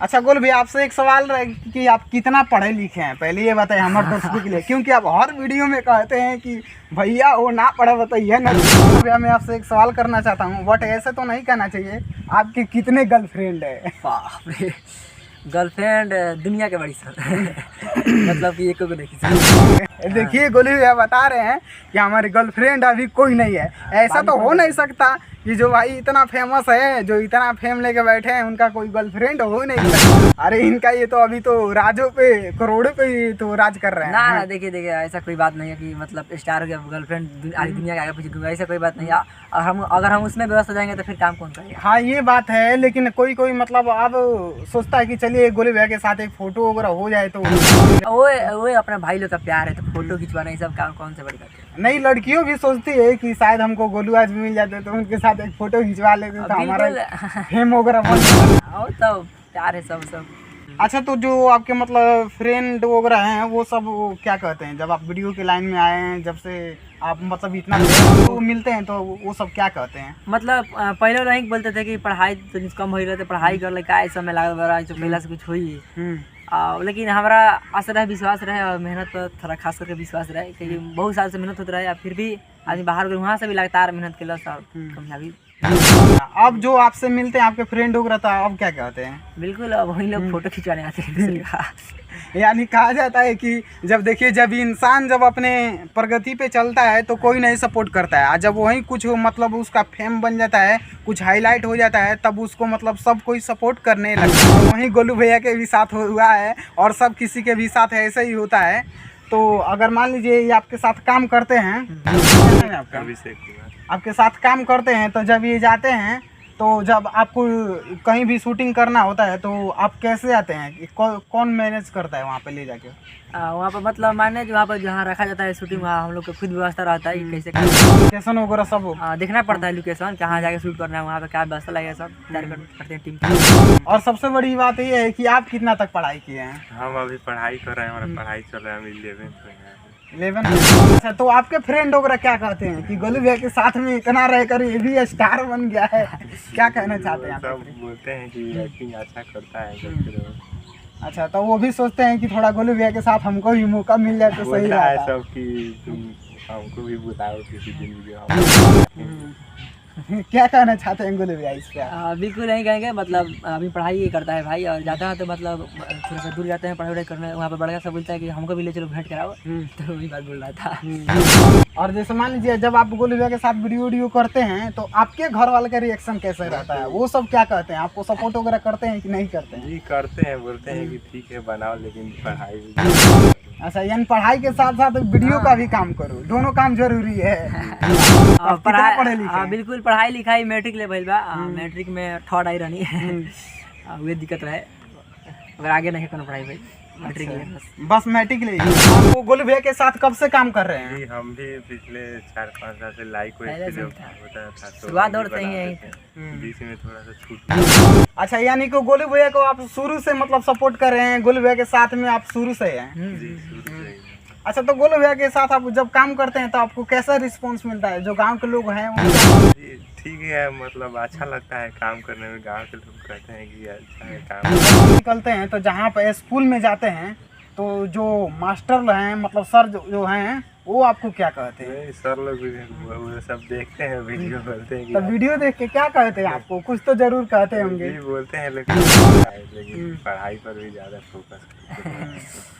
अच्छा गोलू भैया, आपसे एक सवाल रहे कि आप कितना पढ़े लिखे हैं, पहले ये बताइए हमारे दोस्तों के लिए, क्योंकि आप हर वीडियो में कहते हैं कि भैया वो ना पढ़ा बताइए ना। भैया मैं आपसे एक सवाल करना चाहता हूँ, बट ऐसे तो नहीं कहना चाहिए, आपके कितने गर्लफ्रेंड है? बाप रे, गर्लफ्रेंड दुनिया के बड़ी सर मतलब कि एक को देखी। देखिए गोलू भैया बता रहे हैं कि हमारी गर्लफ्रेंड अभी कोई नहीं है। ऐसा तो हो नहीं सकता कि जो भाई इतना फेमस है, जो इतना फेम लेके बैठे हैं, उनका कोई गर्लफ्रेंड हो ही नहीं सकता। अरे इनका ये तो अभी तो राजों पे करोड़ों पे ही तो राज कर रहे हैं। ना देखिए ऐसा कोई बात नहीं है कि मतलब स्टार हो गया गर्लफ्रेंड आधी दुनिया के आगे पीछे घूमे, ऐसा कोई बात नहीं है। और अगर हम उसमें व्यस्त हो जाएंगे तो फिर काम कौन करेगा? हाँ ये बात है, लेकिन कोई मतलब अब सोचता है कि चलिए गोलू भैया के साथ एक फोटो वगैरह हो जाए तो वो अपने भाई लोग का प्यार है, तो फोटो खिंचवाना ये सब काम कौन से बड़ी बात है। नहीं, लड़कियों भी सोचती है कि शायद हमको गोलू आज मिल जाते तो उनके साथ एक फोटो खिंचवा लेते तो हमारा फेम वगैरह बन जाता। और तो प्यार है सब। अच्छा, तो जो आपके मतलब फ्रेंड वगैरह हैं वो सब क्या कहते हैं जब आप वीडियो के लाइन में आए हैं, जब से आप मतलब इतना तो मिलते हैं, तो वो सब क्या कहते हैं? मतलब पहले नहीं बोलते थे कि पढ़ाई तो कम हो रही, पढ़ाई कर ले का ऐसा में लागत बड़ा जो पहला से कुछ हुई। लेकिन हमारा आशा रहे, विश्वास रहे और मेहनत पर थोड़ा खास करके विश्वास रहे, क्योंकि बहुत साल से मेहनत होती रहे, फिर भी आदमी बाहर गए वहाँ से भी लगातार मेहनत के लस और कामयाबी। अब जो आपसे मिलते हैं आपके फ्रेंड वगैरह था, अब क्या कहते हैं? बिल्कुल, अब वही लोग फोटो खिंचवाने आते हैं। यानी कहा जाता है कि जब देखिए जब इंसान जब अपने प्रगति पे चलता है तो कोई नहीं सपोर्ट करता है, और जब वही कुछ मतलब उसका फेम बन जाता है, कुछ हाईलाइट हो जाता है, तब उसको मतलब सब कोई सपोर्ट करने लगता है। वहीं गोलू भैया के भी साथ हुआ है और सब किसी के भी साथ ऐसे ही होता है। तो अगर मान लीजिए ये आपके साथ काम करते हैं, आपके साथ काम करते हैं, तो जब ये जाते हैं तो जब आपको कहीं भी शूटिंग करना होता है तो आप कैसे आते हैं? कौन मैनेज करता है वहाँ पे ले जाके? वहाँ पर मतलब माने वहाँ पर जहाँ रखा जाता है शूटिंग, वहाँ हम लोग का खुद व्यवस्था रहता है कैसे लोकेशन वगैरह सब देखना पड़ता है, लोकेशन कहाँ जाके शूट करना है, वहाँ पर क्या व्यवस्था लगेगा, सब तैयार करते हैं टीम। और सबसे बड़ी बात ये है कि आप कितना तक पढ़ाई किए हैं? हम अभी पढ़ाई कर रहे हैं, हमारा पढ़ाई चल रहा है, हम 11th में हैं। 11? अच्छा, तो आपके फ्रेंड वगैरह क्या कहते हैं कि गोलू भैया के साथ में इतना रहकर ये भी स्टार बन गया है? क्या कहना चाहते हैं? सब बोलते हैं कि एक्टिंग अच्छा करता है। अच्छा, तो वो भी सोचते हैं कि थोड़ा गोलू भैया के साथ हमको भी मौका मिल जाए तो सही है रहता। सब कि तुम हमको भी बुलाओ किसी दिन। क्या कहना चाहते हैं गोलू भैया इस पे? बिल्कुल नहीं कहेंगे, मतलब अभी पढ़ाई ही करता है भाई, और जाता है तो मतलब थोड़ा सा दूर जाते हैं पढ़ाई करने, वहाँ पर बड़का सा बोलता है कि हमको भी ले चलो भेंट कराओ, तो वही बात बोल रहा था। और जैसे मान लीजिए जब आप गोलू भैया के साथ वीडियो करते हैं तो आपके घर वाले का रिएक्शन कैसे रहता है? वो सब क्या कहते हैं? आपको सपोर्ट वगैरह करते हैं कि नहीं करते हैं? जी करते हैं, बोलते हैं कि ठीक है बनाओ, लेकिन पढ़ाई। अच्छा, यानी पढ़ाई के साथ साथ वीडियो का भी काम करो, दोनों काम जरूरी है। पढ़ाई बिल्कुल, पढ़ाई लिखाई मैट्रिक ले भइल बा, मैट्रिक में थर्ड आई रहनी है, वे दिक्कत रहे, अगर आगे नहीं करना पढ़ाई भाई, मैट्रिक ले बस मैट्रिक ले। आपको गोलू भैया के साथ कब से काम कर रहे हैं? जी हम भी पिछले 4-5 साल से लाइक होता था, शुरुआत और सही है, बीच में थोड़ा सा छूट। अच्छा, यानी कि गोलू भैया को आप शुरू से मतलब सपोर्ट कर रहे हैं, गोलू भैया के साथ में आप शुरू से हैं? जी शुरू से। अच्छा, तो गोलू भैया के साथ आप जब काम करते हैं तो आपको कैसा रिस्पांस मिलता है? जो गांव के लोग हैं जी ठीक है, मतलब अच्छा लगता है काम करने में, गांव के लोग कहते हैं कि अच्छा है काम। निकलते हैं तो जहाँ पे स्कूल में जाते हैं तो जो मास्टर हैं मतलब सर जो हैं वो आपको क्या कहते हैं? सर लोग वो सब देखते हैं, वीडियो बोलते हैं। तो वीडियो देख के क्या कहते हैं आपको? कुछ तो जरूर कहते होंगे। जी बोलते हैं, लेकिन पढ़ाई पर भी ज़्यादा फोकस करते हैं।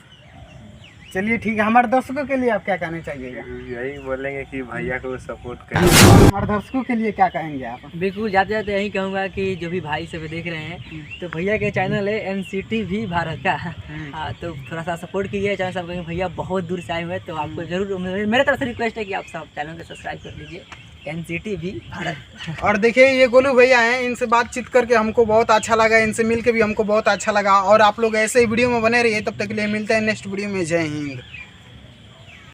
चलिए ठीक है, हमारे दर्शकों के लिए आप क्या कहना चाहिएगा? यही बोलेंगे कि भैया को सपोर्ट करें। हमारे दर्शकों के लिए क्या कहेंगे आप? बिल्कुल, जाते जाते यही कहूँगा कि जो भी भाई सब देख रहे हैं तो भैया के चैनल है NCT भी भारत का, तो थोड़ा सा सपोर्ट कीजिए चैनल सब, कहेंगे भैया बहुत दूर से आए हुए हैं, तो आपको जरूर मेरे तरफ से रिक्वेस्ट है कि आप सब चैनल को सब्सक्राइब कर लीजिए, NCT भी भारत। और देखिए ये गोलू भैया हैं, इनसे बातचीत करके हमको बहुत अच्छा लगा, इनसे मिलके भी हमको बहुत अच्छा लगा, और आप लोग ऐसे ही वीडियो में बने रहिए। तब तक के लिए मिलते हैं नेक्स्ट वीडियो में। जय हिंद।